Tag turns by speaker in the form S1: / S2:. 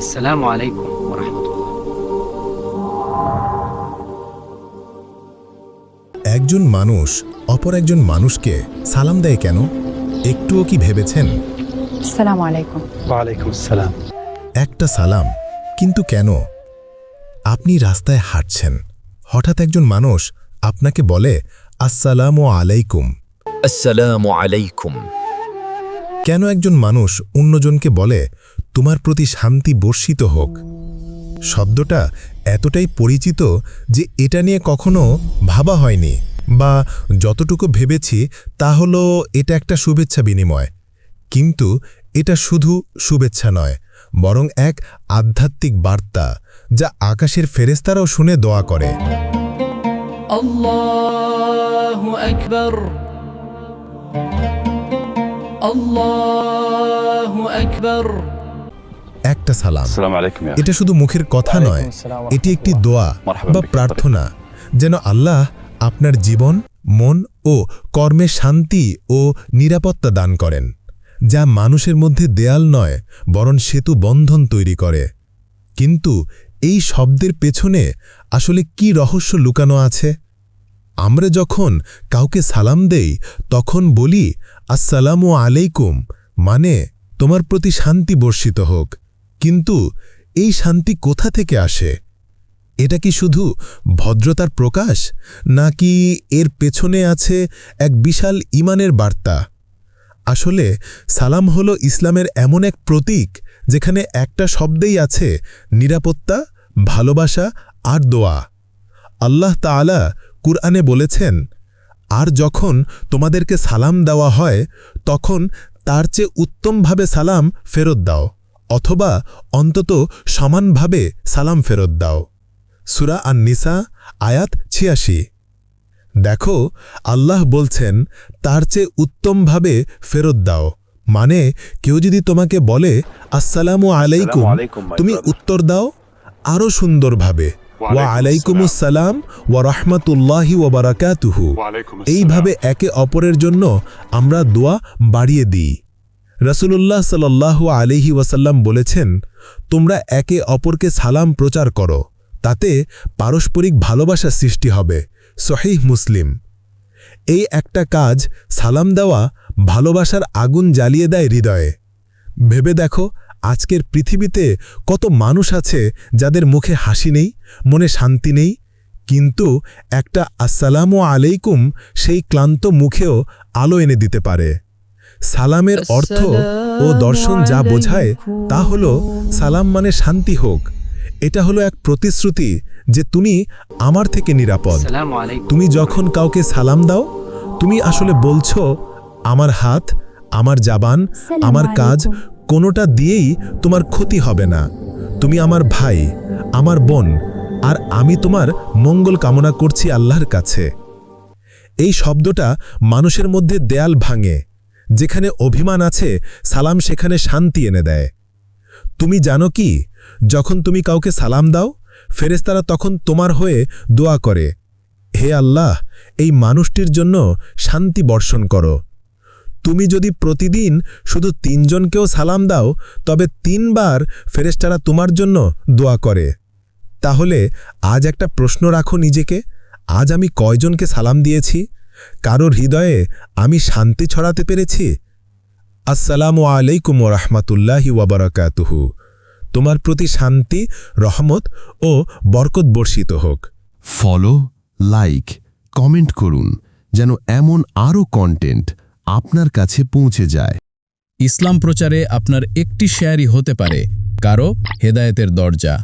S1: আসসালামু আলাইকুম ওয়া রাহমাতুল্লাহ।
S2: একজন মানুষ অপর একজন মানুষকে সালাম দেয় কেন? একটুও কি ভেবেছেন?
S3: আসসালামু আলাইকুম।
S4: ওয়ালাইকুম আসসালাম।
S2: একটা সালাম, কিন্তু কেন? আপনি রাস্তায় হাঁটছেন, হঠাৎ একজন মানুষ আপনাকে বলে আসসালামু আলাইকুম।
S5: আসসালামু আলাইকুম।
S2: কেন একজন মানুষ অন্যজনকে বলে তোমার প্রতি শান্তি বর্ষিত হোক? শব্দটা এতটাই পরিচিত যে এটা নিয়ে কখনো ভাবা হয়নি, বা যতটুকু ভেবেছি তা হলো এটা একটা শুভেচ্ছা বিনিময়। কিন্তু এটা শুধু শুভেচ্ছা নয়, বরং এক আধ্যাত্মিক বার্তা যা আকাশের ফেরেশতারাও শুনে দোয়া করে।
S6: আল্লাহু আকবার, আল্লাহু আকবার।
S2: একটা সালাম,
S4: আসসালামু আলাইকুম।
S2: এটা শুধু মুখের কথা নয়, এটি একটি দোয়া বা প্রার্থনা, যেন আল্লাহ আপনার জীবন, মন ও কর্মে শান্তি ও নিরাপত্তা দান করেন, যা মানুষের মধ্যে দেয়াল নয় বরং সেতু বন্ধন তৈরি করে। কিন্তু এই শব্দের পেছনে আসলে কি রহস্য লুকানো আছে? আমরা যখন কাউকে সালাম দেই তখন বলি আসসালামু আলাইকুম, মানে তোমার প্রতি শান্তি বর্ষিত হোক। কিন্তু এই শান্তি কোথা থেকে আসে? এটা কি শুধু ভদ্রতার প্রকাশ, নাকি এর পেছনে আছে এক বিশাল ঈমানের বার্তা? আসলে সালাম হলো ইসলামের এমন এক প্রতীক যেখানে একটা শব্দেই আছে নিরাপত্তা, ভালোবাসা আর দোয়া। আল্লাহ তাআলা কুরআনে বলেছেন, আর যখন তোমাদেরকে সালাম দেওয়া হয় তখন তার চেয়ে উত্তমভাবে সালাম ফেরত দাও, অথবা অন্তত সমানভাবে সালাম ফেরত দাও। সূরা আন-নিসা আয়াত ৮৬। দেখো, আল্লাহ বলছেন তার চেয়ে উত্তমভাবে ফেরত দাও, মানে কেউ যদি তোমাকে বলে আসসালামু আলাইকুম, তুমি উত্তর দাও আরও সুন্দরভাবে, ওয়া আলাইকুমুসসালাম ওয়া রাহমাতুল্লাহি ওয়া বারাকাতুহু। এইভাবে একে অপরের জন্য আমরা দোয়া বাড়িয়ে দিই। রাসূলুল্লাহ সাল্লাল্লাহু আলাইহি ওয়াসাল্লাম বলেছেন, তোমরা একে অপরকে সালাম প্রচার করো, তাতে পারস্পরিক ভালোবাসা সৃষ্টি হবে। সহিহ মুসলিম। এই একটা কাজ, সালাম দেওয়া, ভালোবাসার আগুন জ্বালিয়ে দেয় হৃদয়ে। ভেবে দেখো, আজকের পৃথিবীতে কত মানুষ আছে যাদের মুখে হাসি নেই, মনে শান্তি নেই, কিন্তু একটা আসসালামু আলাইকুম সেই ক্লান্ত মুখেও আলো এনে দিতে পারে। সালামের অর্থ ও দর্শন যা বোঝায় তা হলো সালাম মানে শান্তি হোক। এটা হলো এক প্রতিশ্রুতি যে তুমি আমার থেকে নিরাপদ।
S1: আসসালামু আলাইকুম।
S2: তুমি যখন কাউকে সালাম দাও, তুমি আসলে বলছো আমার হাত, আমার জাবান, আমার কাজ কোনোটা দিয়েই তোমার ক্ষতি হবে না। তুমি আমার ভাই, আমার বোন, আর আমি তোমার মঙ্গল কামনা করছি আল্লাহর কাছে। এই শব্দটা মানুষের মধ্যে দেয়াল ভাঙে। যেখানে অভিমান আছে, সালাম সেখানে শান্তি এনে দেয়। তুমি জানো কি, যখন তুমি কাউকে সালাম দাও, ফেরেশতারা তখন তোমার হয়ে দোয়া করে, হে আল্লাহ, এই মানুষটির জন্য শান্তি বর্ষণ করো। তুমি যদি প্রতিদিন শুধু ৩ জনকেও সালাম দাও, তবে ৩ বার ফেরেশতারা তোমার জন্য দোয়া করে। তাহলে আজ একটা প্রশ্ন রাখো নিজেকে, আজ আমি কয়জনকে সালাম দিয়েছি? কারোর হৃদয়ে আমি শান্তি ছড়াতে পেরেছি? আসসালামু আলাইকুম ওয়া রাহমাতুল্লাহি ওয়া বারাকাতুহু। তোমার প্রতি শান্তি, রহমত ও বরকত বর্ষিত হোক।
S7: ফলো, লাইক, কমেন্ট করুন যেন এমন আরও কন্টেন্ট আপনার কাছে পৌঁছে যায়।
S8: ইসলাম প্রচারে আপনার একটি শেয়ারই হতে পারে কারো হেদায়েতের দরজা।